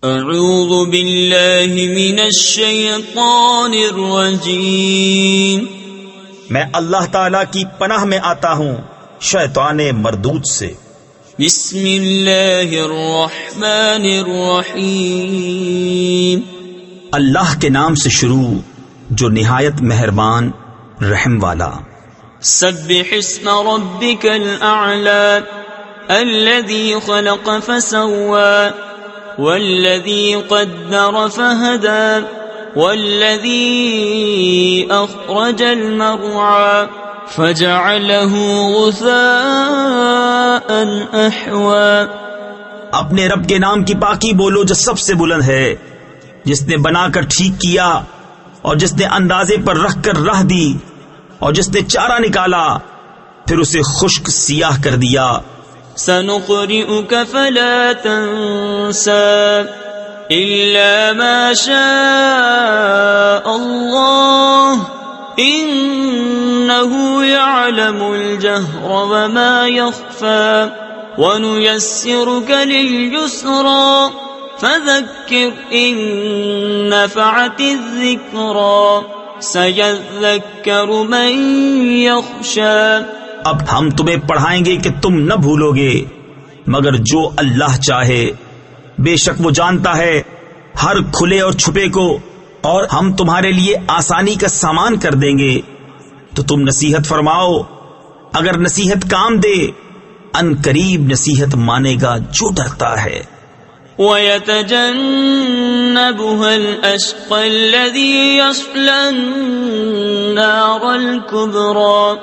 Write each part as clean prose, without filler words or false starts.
اعوذ باللہ من الشیطان الرجیم، میں اللہ تعالی کی پناہ میں آتا ہوں شیطان مردود سے۔ بسم اللہ الرحمن الرحیم، اللہ کے نام سے شروع جو نہایت مہربان رحم والا۔ سبح اسم ربک الاعلی الذی خلق فسوى والذی قدر فہدى والذی اخرج المرعى فجعله غثاء احوى۔ اپنے رب کے نام کی پاکی بولو جو سب سے بلند ہے، جس نے بنا کر ٹھیک کیا اور جس نے اندازے پر رکھ کر راہ دی اور جس نے چارہ نکالا پھر اسے خشک سیاہ کر دیا۔ سنقرئك فلا تنسى إلا ما شاء الله إنه يعلم الجهر وما يخفى ونيسرك لليسرى فذكر إن نفعت الذكرى سيذكر من يخشى۔ اب ہم تمہیں پڑھائیں گے کہ تم نہ بھولو گے مگر جو اللہ چاہے، بے شک وہ جانتا ہے ہر کھلے اور چھپے کو، اور ہم تمہارے لیے آسانی کا سامان کر دیں گے تو تم نصیحت فرماؤ۔ اگر نصیحت کام دے ان قریب نصیحت مانے گا جو ڈرتا ہے۔ وَيَتَجَنَّبُهَا الْأَشْقَى الَّذِي يَصْلَى النَّارَ الْكُبْرَى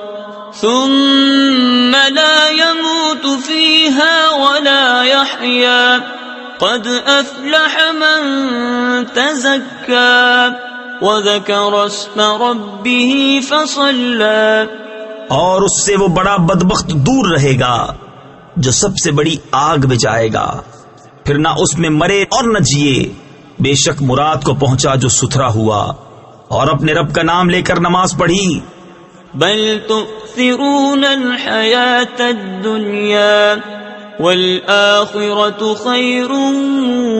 ثم لا يموت فيها ولا يحيا قد أفلح من تزكى وذكر اسم ربه فصلى۔ اور اس سے وہ بڑا بدبخت دور رہے گا جو سب سے بڑی آگ میں جائے گا، پھر نہ اس میں مرے اور نہ جیے، بے شک مراد کو پہنچا جو ستھرا ہوا اور اپنے رب کا نام لے کر نماز پڑھی۔ بل تؤثرون الحياة الدنيا والآخرة خير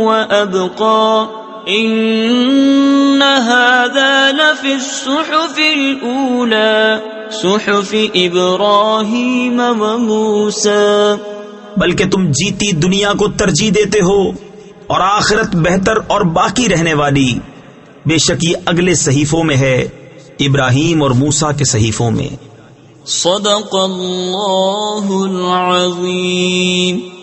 وأبقى إن هذا لفي الصحف الأولى صحف إبراهيم وموسى۔ بلکہ تم جیتی دنیا کو ترجیح دیتے ہو اور آخرت بہتر اور باقی رہنے والی، بے شک یہ اگلے صحیفوں میں ہے، ابراہیم اور موسیٰ کے صحیفوں میں۔ صدق اللہ العظیم۔